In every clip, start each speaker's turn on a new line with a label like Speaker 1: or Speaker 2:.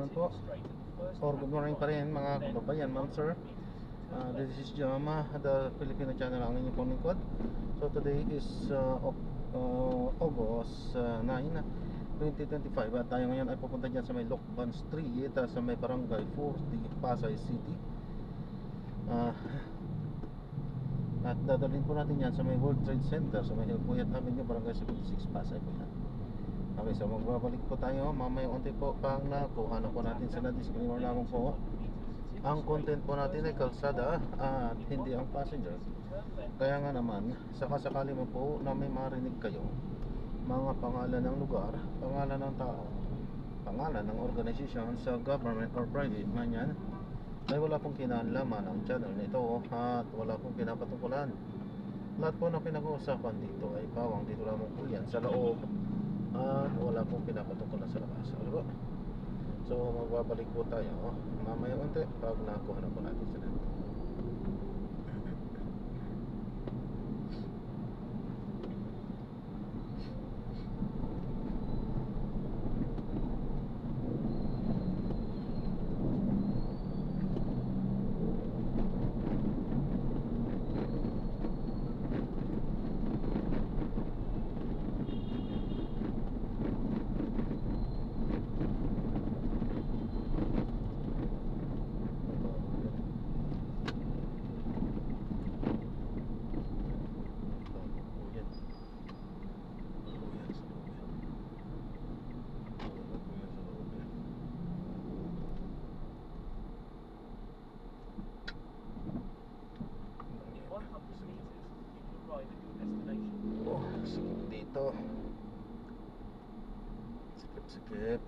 Speaker 1: afternoon po or good morning pa rin mga kababayan, ma'am sir. This is Jama, the Filipino channel ang inyong pong lingkod. So today is August 9, 2025 at tayo ngayon ay pupunta dyan sa may Lokban Street sa may Barangay 40, Pasay City. At dadalhin po natin yan sa may World Trade Center sa may Hilpuyat Avenue, Barangay 76, Pasay po yan. Okay, so magbabalik po tayo mamaya unti po pang nakuha na po natin sila. Disclaimer lamang po, ang content po natin ay kalsada at hindi ang passenger. Kaya nga naman, sakasakali mo po na may marinig kayo mga pangalan ng lugar, pangalan ng tao, pangalan ng organization sa government or private man yan, ay wala pong kinalaman ang channel nito at wala pong pinapatungkulan. Lahat po na pinag-uusapan dito ay pawang dito lamang po yan sa loob at wala pong pinapatungkulan sa labas. Ano? So magbabalik po tayo mamaya unti pag nakuha na po natin sila. Dito sikip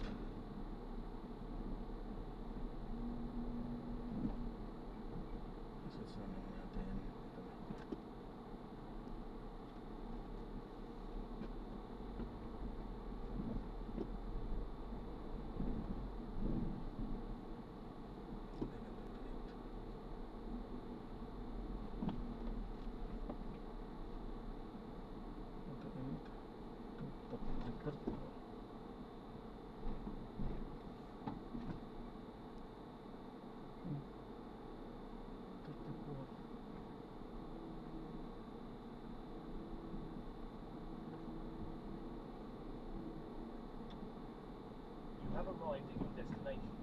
Speaker 1: sasama natin ito na.
Speaker 2: You have arrived at your destination.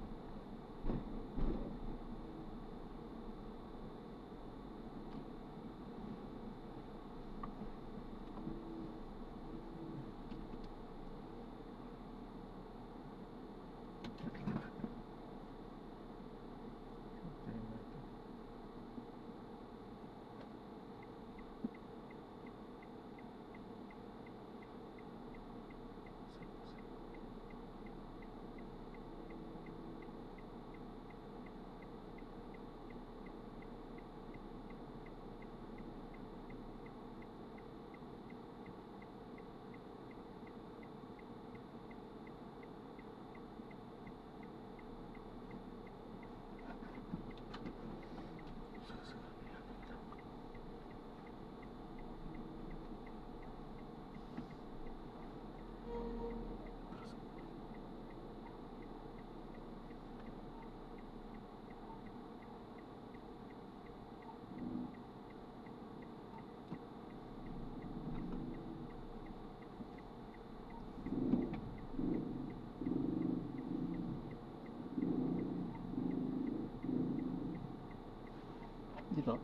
Speaker 1: Dito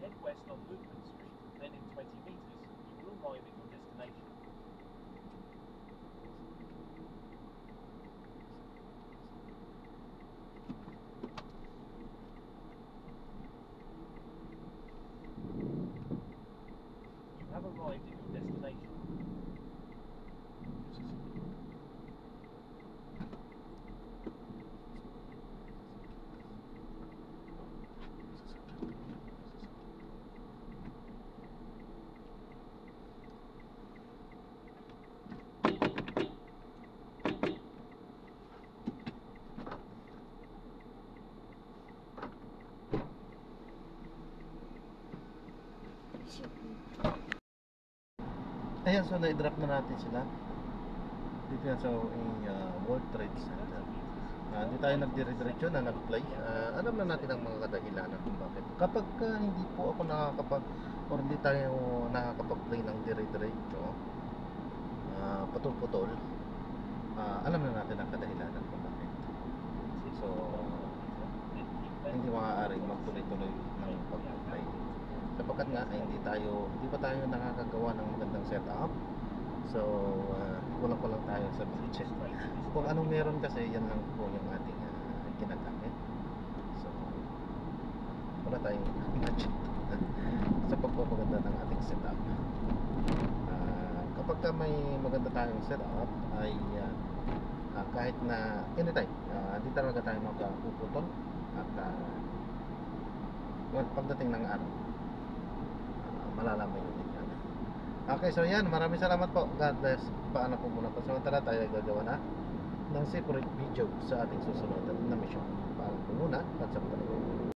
Speaker 2: Head west on Luton Street, then in 20 meters, you will arrive at your destination. You have arrived at your destination.
Speaker 1: Ayan, so na-drop na natin sila. Dito yan sa World Trade Center. Hindi tayo nagdire-diretso na nag-play. Alam na natin ang mga kadahilanan kung bakit. Kapag hindi po ako nakakapag or hindi tayo nakakapag-play ng dire-diretso, putol-putol, alam na natin ang kadahilanan kung bakit. So, hindi maaaring magtuloy-tuloy ng pag-play. Sapagkat nga ay hindi pa tayo nakakagawa ng magandang setup. So, kulang-kulang tayo sa budget. Kung anong meron kasi, yan lang po yung ating ginagamit. So, wala tayong budget sa pagpapaganda ng ating setup. Kapag may maganda tayong setup ay kahit na anytime, hindi talaga tayo magpuputol at pagdating ng araw, malalaman yun din yan. Okay, so yan, maraming salamat po. God bless. Paano po muna po. Samantala tayo gagawa na ng separate video sa ating susunod na mission. Paano po muna at sa mga